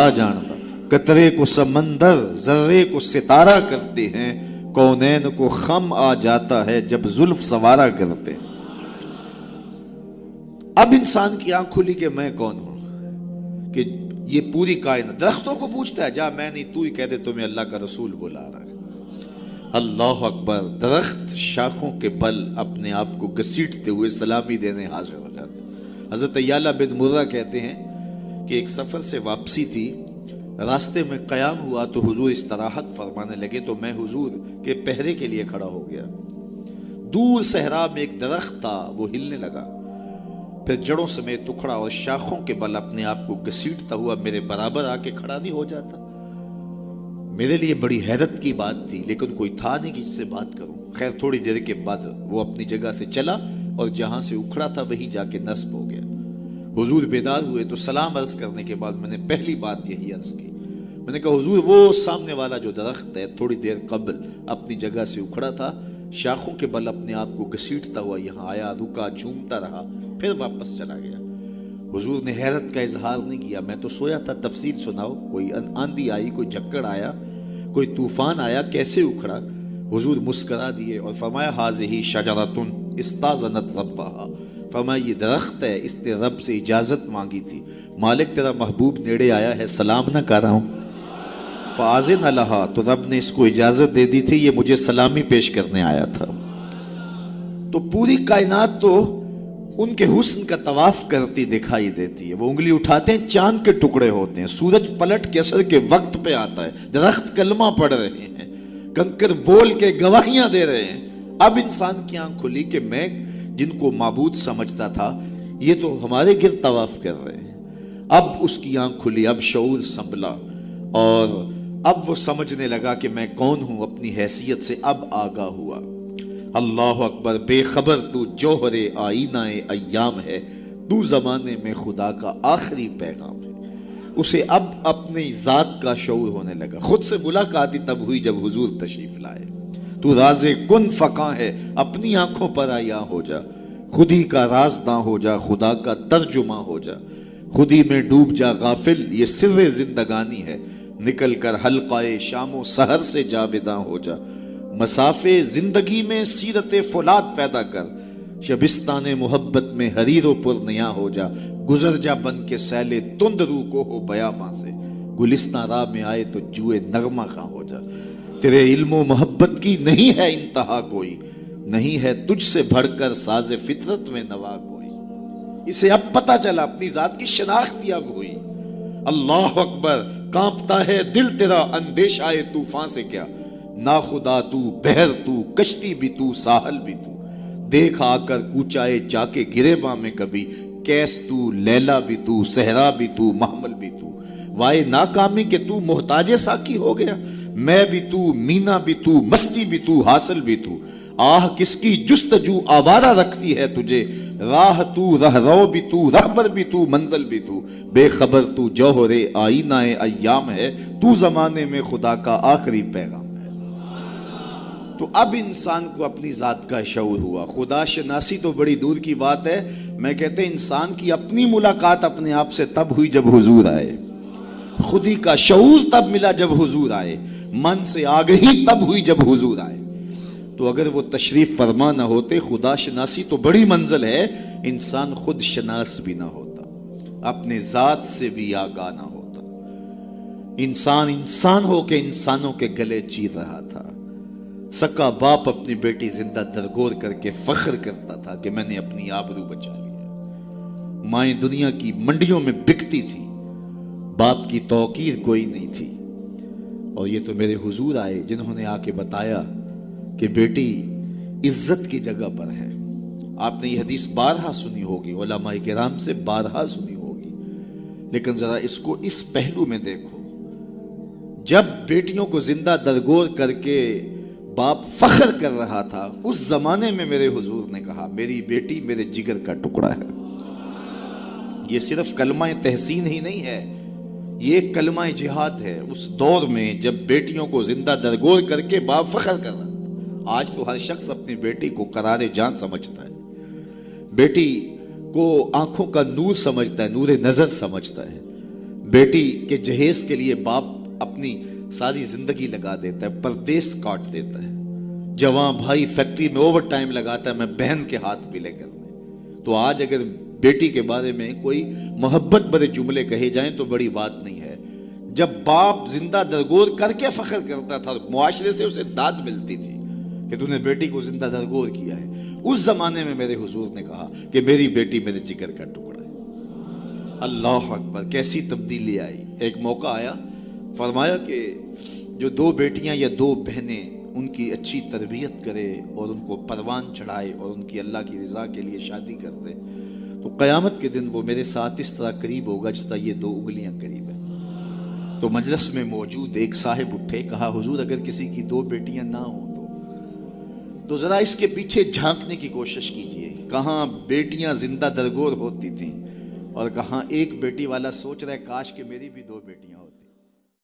खुदा जानता। कतरे को समंदर ज़र्रे को सितारा करते हैं, कौनैन को खम आ जाता है जब जुल्फ सवारा करते हैं। अब इंसान की आंख खुली कि मैं कौन हूं, कि ये पूरी कायनात दरख्तों को पूछता है, जा मैं नहीं तू ही कह दे तुम्हें अल्लाह का रसूल बुला रहा है। अल्लाह अकबर। दरख्त शाखों के बल अपने आप को घसीटते हुए सलामी देने हाजिर हो जाते। हजरत याला बिन मुर्रा कहते हैं कि एक सफर से वापसी थी, रास्ते में क़याम हुआ तो हुजूर इस्तराहत फरमाने लगे, तो मैं हुजूर के पहरे के लिए खड़ा हो गया। दूर सहरा में एक दरख्त था, वो हिलने लगा, फिर जड़ों समेत टुकड़ा और शाखों के बल अपने आप को घसीटता हुआ मेरे बराबर आके खड़ा नहीं हो जाता। मेरे लिए बड़ी हैरत की बात थी, लेकिन कोई था नहीं कि जिससे बात करूं। खैर थोड़ी देर के बाद वो अपनी जगह से चला और जहां से उखड़ा था वहीं जाके नस्ब हो गया। हुजूर बेदार हुए तो सलाम अर्ज करने के बाद मैंने पहली बात यही अर्ज की, मैंने कहा हुजूर वो सामने वाला जो दरख्त है थोड़ी देर कबल अपनी जगह से उखड़ा था, शाखों के बल अपने आप को घसीटता हुआ यहाँ आया, रुका, झूमता रहा, फिर वापस चला गया। हुजूर ने हैरत का इजहार नहीं किया, मैं तो सोया था, तफसील सुनाओ, कोई आंधी आई, कोई झक्कड़ आया, कोई तूफान आया, कैसे उखड़ा? हुजूर मुस्करा दिए और फरमाया हाज़िही शजरतुन इस्ताज़नत रब्बहा, फरमाया ये दरख्त है, इसने रब से इजाजत मांगी थी, मालिक तेरा महबूब नेड़े आया है, सलाम ना कर रहा हूँ। फ़ाज़िन लहा, तो रब ने इसको इजाजत दे दी थी, ये मुझे सलामी पेश करने आया था। तो पूरी कायनात तो उनके हुस्न का तवाफ करती दिखाई देती है। वो उंगली उठाते हैं, चांद के टुकड़े होते हैं, सूरज पलट के असर के वक्त पे आता है, दरख्त कलमा पढ़ रहे हैं, कंकर बोल के गवाहियां दे रहे हैं। अब इंसान की आंख खुली कि मैं जिनको माबूद समझता था ये तो हमारे गिर्द तवाफ कर रहे हैं। अब उसकी आंख खुली, अब शऊर संभला और अब वो समझने लगा कि मैं कौन हूं, अपनी हैसियत से अब आगाह हुआ। अल्लाह अकबर। बेखबर तू जोहरे आईनाए अय्याम है, तू जमाने में खुदा का आखिरी पैगाम है। उसे अब अपनी जात का शऊर होने लगा। खुद से मुलाकात तब हुई जब हुजूर तशरीफ लाए। तू राज़े कुन फ़क़ा है, अपनी आंखों पर आया हो जा, खुद ही का राज़दां हो जा, खुदा का तर्जुमा हो जा, खुद ही में डूब जा गाफिल, ये सिर्रे जिंदगानी है, निकल कर हल्काए शामो सहर से जावेदां हो जा, मसाफे जिंदगी में सीरत फौलाद पैदा कर, शबिस्तान मोहब्बत में हरीरो पुर नया हो जा, गुजर जा बन के सैले तुंद रू को हो बयामा से, गुलिस्तां राह में आए तो जुए नगमा खां हो जा। तेरे इल्मो मोहब्बत की नहीं है इंतहा कोई, नहीं है तुझसे बढ़कर साज़े फितरत में नवा कोई। इसे अब पता चला, अपनी जात की शनाख्त अब हुई। अल्लाह अकबर। कांपता है दिल तेरा अंदेशाए तूफान से क्या, ना खुदा तू, बहर तू, कश्ती भी तू, साहल भी तू, देख आकर कूचाए चाके गिरेबा में कभी, कैस तू, लैला भी तू, सहरा भी तू, महमल भी तू, वाए नाकामी के तू मोहताजे साकी हो गया, मैं भी तू, मीना भी तू, मस्ती भी तू, हासिल भी तू, आह किसकी जुस्तजू आवारा रखती है तुझे, राह तू, रहरो भी तू, रहबर भी तू, मंजिल भी तू, बेखबर तू, जौहरे आईनाए अय्याम है, तू जमाने में खुदा का आखिरी पैगाम है। तो अब इंसान को अपनी जात का शऊर हुआ। खुदा शनासी तो बड़ी दूर की बात है, मैं कहते इंसान की अपनी मुलाकात अपने आप से तब हुई जब हुजूर आए, खुदी का शऊर तब मिला जब हुजूर आए, मन से आगही तब हुई जब हुजूर आए। तो अगर वो तशरीफ फरमा ना होते, खुदा शनासी तो बड़ी मंजिल है, इंसान खुद शनास भी ना होता, अपने जात से भी आगाह ना होता। इंसान इंसान हो के इंसानों के गले चीर रहा था। सका बाप अपनी बेटी जिंदा दरगोर करके फख्र करता था कि मैंने अपनी आबरू बचा लिया। माएं दुनिया की मंडियों में बिकती थी, बाप की तौकीर कोई नहीं थी। और ये तो मेरे हुजूर आए जिन्होंने आके बताया कि बेटी इज्जत की जगह पर है। आपने ये हदीस बारहा सुनी होगी, उलमाए किराम से बारहा सुनी होगी, लेकिन जरा इसको इस पहलू में देखो। जब बेटियों को जिंदा दरगोर करके बाप फख्र कर रहा था, उस जमाने में मेरे हुजूर ने कहा मेरी बेटी मेरे जिगर का टुकड़ा है। ये सिर्फ कलमा तहसीन ही नहीं है, ये कलमा जिहाद है। उस दौर में जब बेटियों को जिंदा दरगोर करके बाप फख्र कर रहा, आज तो हर शख्स अपनी बेटी को करारे जान समझता है, बेटी को आंखों का नूर समझता है, नूरे नजर समझता है। بیٹی کے جہیز کے لیے باپ اپنی ساری زندگی لگا دیتا ہے، پردیس کاٹ دیتا ہے، جوان بھائی فیکٹری میں اوور ٹائم لگاتا ہے، میں بہن کے ہاتھ ملے کرنے۔ تو آج اگر بیٹی کے بارے میں کوئی محبت بھرے جملے کہے جائیں تو بڑی بات نہیں ہے۔ جب باپ زندہ درگور کر کے فخر کرتا تھا، معاشرے سے اسے داد ملتی تھی کہ تو نے بیٹی کو زندہ درگور کیا ہے، اس زمانے میں میرے حضور نے کہا کہ میری بیٹی میرے جگر کا ٹکڑا ہے۔ اللہ اکبر، کیسی تبدیلی آئی۔ ایک موقع آیا، فرمایا کہ جو دو بیٹیاں یا دو بہنیں ان کی اچھی تربیت کرے اور ان کو پروان چڑھائے اور ان کی اللہ کی رضا کے لیے شادی کر دے تو قیامت کے دن وہ میرے ساتھ اس طرح قریب ہوگا جس طرح یہ دو انگلیاں قریب ہیں۔ تو مجلس میں موجود ایک صاحب اٹھے، کہا حضور اگر کسی کی دو بیٹیاں نہ ہوں تو ذرا اس کے پیچھے جھانکنے کی کوشش کیجئے، کہاں بیٹیاں زندہ درگور ہوتی تھیں اور کہاں ایک بیٹی والا سوچ رہا ہے کاش کہ میری بھی دو بیٹیاں ہوتی۔